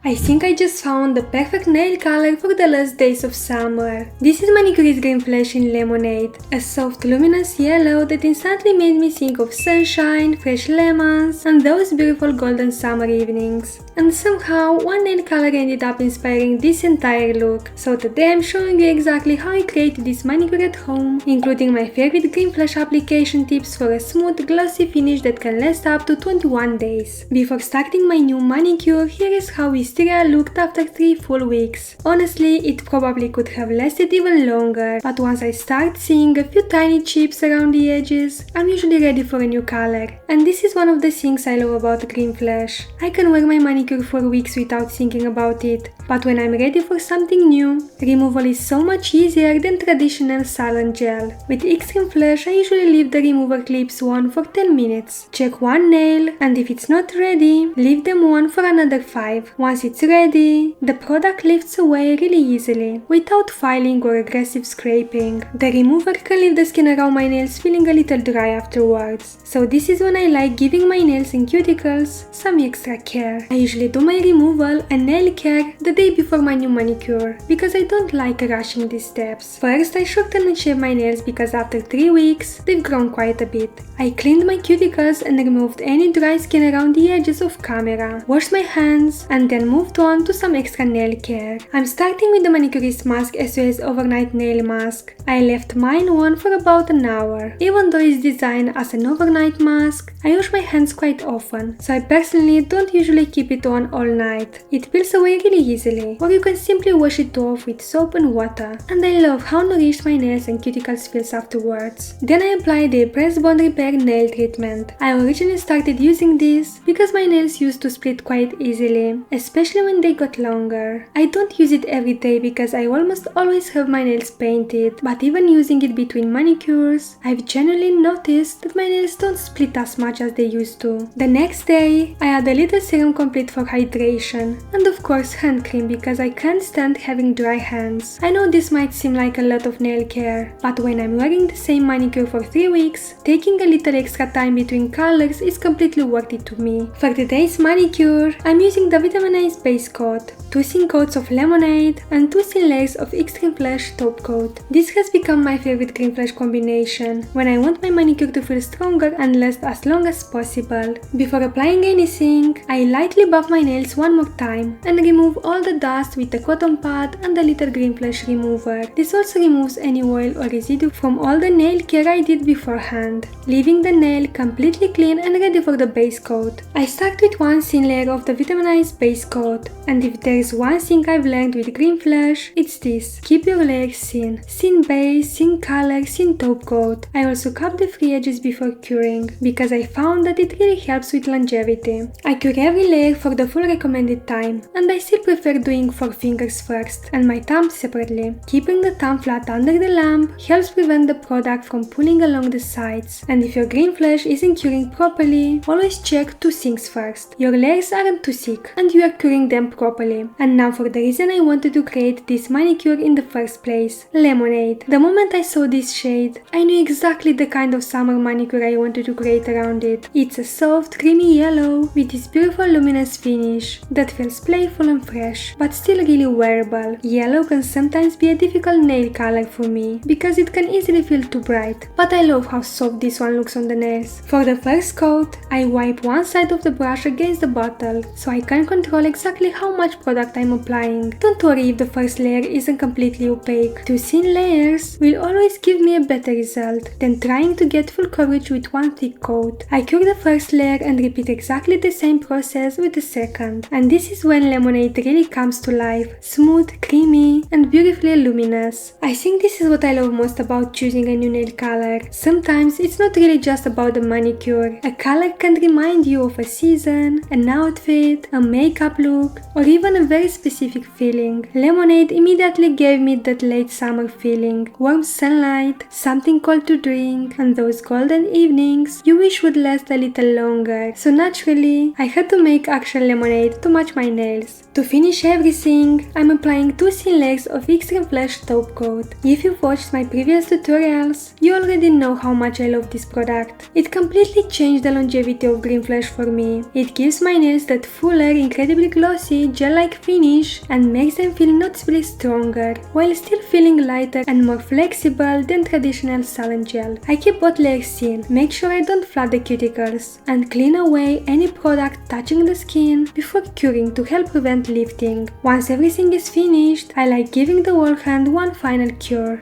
I think I just found the perfect nail color for the last days of summer. This is Manucurist Green Flash in Lemonade, a soft luminous yellow that instantly made me think of sunshine, fresh lemons, and those beautiful golden summer evenings. And somehow, one nail color ended up inspiring this entire look. So today I'm showing you exactly how I created this manicure at home, including my favorite Green Flash application tips for a smooth, glossy finish that can last up to 21 days. Before starting my new manicure, here is how Wisteria looked after 3 full weeks. Honestly, it probably could have lasted even longer, but once I start seeing a few tiny chips around the edges, I'm usually ready for a new color. And this is one of the things I love about Green Flash. I can wear my manicure for weeks without thinking about it, but when I'm ready for something new, removal is so much easier than traditional salon gel. With Xtrem Flash, I usually leave the remover clips on for 10 minutes. Check one nail, and if it's not ready, leave them on for another 5. Once it's ready, the product lifts away really easily, without filing or aggressive scraping. The remover can leave the skin around my nails feeling a little dry afterwards, so this is when I like giving my nails and cuticles some extra care. I usually do my removal and nail care the day before my new manicure, because I don't like rushing these steps. First, I shorten and shave my nails because after 3 weeks, they've grown quite a bit. I cleaned my cuticles and removed any dry skin around the edges of camera, washed my hands, and then moved on to some extra nail care. I'm starting with the Manucurist mask as well as overnight nail mask. I left mine on for about an hour. Even though it's designed as an overnight mask, I wash my hands quite often, so I personally don't usually keep it on all night. It peels away really easily, or you can simply wash it off with soap and water, and I love how nourished my nails and cuticles feels afterwards. Then I apply the Press Bond Repair nail treatment. I originally started using this because my nails used to split quite easily, especially when they got longer. I don't use it every day because I almost always have my nails painted, but even using it between manicures, I've generally noticed that my nails don't split as much as they used to. The next day, I add a little serum complete for hydration, and of course hand cream because I can't stand having dry hands. I know this might seem like a lot of nail care, but when I'm wearing the same manicure for 3 weeks, taking a little extra time between colors is completely worth it to me. For today's manicure, I'm using the vitaminized base coat, 2 thin coats of Lemonade, and 2 thin layers of Xtrem Flash top coat. This has become my favorite Green Flash combination when I want my manicure to feel stronger and last as long as possible. Before applying anything, I lightly buff my nails one more time and remove all the dust with a cotton pad and a little Green Flash remover. This also removes any oil or residue from all the nail care I did beforehand, leaving the nail completely clean and ready for the base coat. I start with 1 thin layer of the vitaminized base coat, and if there is one thing I've learned with Green Flash, it's this: keep your layers thin. Thin base, thin color, thin top coat. I also cap the free edges before curing, because I found that it really helps with longevity. I cure every layer for the full recommended time, and I still prefer doing 4 fingers first and my thumb separately. Keeping the thumb flat under the lamp helps prevent the product from pulling along the sides, and if your Green Flash isn't curing properly, always check 2 things first. Your layers aren't too thick, and you are curing them properly. And now for the reason I wanted to create this manicure in the first place, Lemonade. The moment I saw this shade, I knew exactly the kind of summer manicure I wanted to create around it. It's a soft, creamy yellow with this beautiful luminous finish that feels playful and fresh, but still really wearable. Yellow can sometimes be a difficult nail color for me, because it can easily feel too bright, but I love how soft this one looks on the nails. For the first coat, I wipe one side of the brush against the bottle, so I can control exactly how much product I'm applying. Don't worry if the first layer isn't completely opaque. 2 thin layers will always give me a better result than trying to get full coverage with 1 thick coat. I cure the first layer and repeat exactly the same process with the second, and this is when Lemonade really comes to life. Smooth, creamy, and beautifully luminous. I think this is what I love most about choosing a new nail color. Sometimes it's not really just about the manicure. A color can remind you of a season, an outfit, a makeup look, or even a very specific feeling. Lemonade immediately gave me that late summer feeling. Warm sunlight, something cold to drink, and those golden evenings you wish would last a little longer. So naturally, I had to make actual lemonade to match my nails. To finish everything, I'm applying 2 thin layers of Xtrem Flash top coat. If you've watched my previous tutorials, you already know how much I love this product. It completely changed the longevity of Green Flash for me. It gives my nails that fuller, incredibly glossy gel-like finish and makes them feel noticeably stronger, while still feeling lighter and more flexible than traditional salon gel. I keep both layers in, make sure I don't flood the cuticles, and clean away any product touching the skin before curing to help prevent lifting. Once everything is finished, I like giving the whole hand one final cure.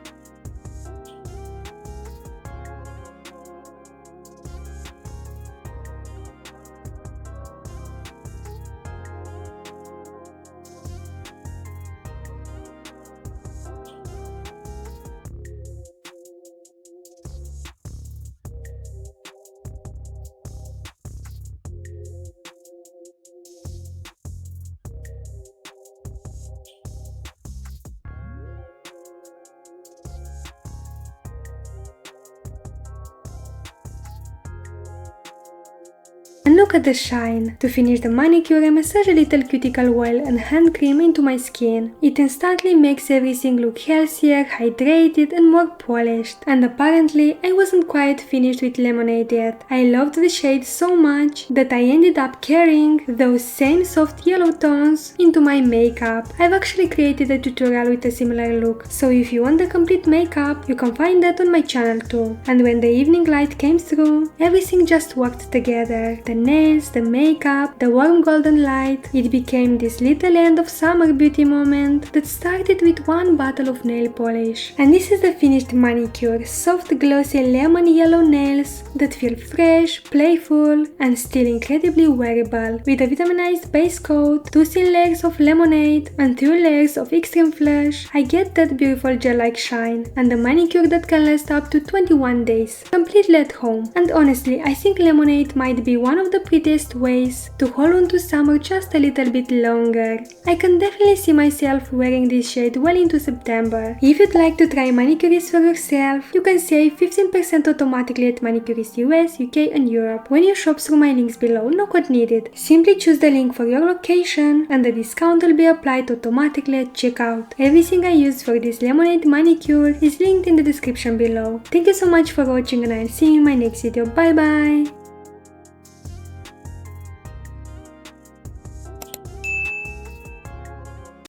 And look at the shine! To finish the manicure, I massage a little cuticle oil and hand cream into my skin. It instantly makes everything look healthier, hydrated and more polished. And apparently, I wasn't quite finished with Lemonade yet. I loved the shade so much that I ended up carrying those same soft yellow tones into my makeup. I've actually created a tutorial with a similar look, so if you want the complete makeup, you can find that on my channel too. And when the evening light came through, everything just worked together. The nails, the makeup, the warm golden light. It became this little end of summer beauty moment that started with one bottle of nail polish. And this is the finished manicure. Soft glossy lemon yellow nails that feel fresh, playful and still incredibly wearable. With a vitaminized base coat, 2 thin layers of lemonade and 2 layers of Xtrem Flush, I get that beautiful gel-like shine and a manicure that can last up to 21 days, completely at home. And honestly, I think lemonade might be one of the prettiest ways to hold on to summer just a little bit longer. I can definitely see myself wearing this shade well into September. If you'd like to try Manucurist for yourself, you can save 15% automatically at Manucurist US, UK and Europe when you shop through my links below, no code needed. Simply choose the link for your location and the discount will be applied automatically at checkout. Everything I used for this lemonade manicure is linked in the description below. Thank you so much for watching and I'll see you in my next video. Bye bye!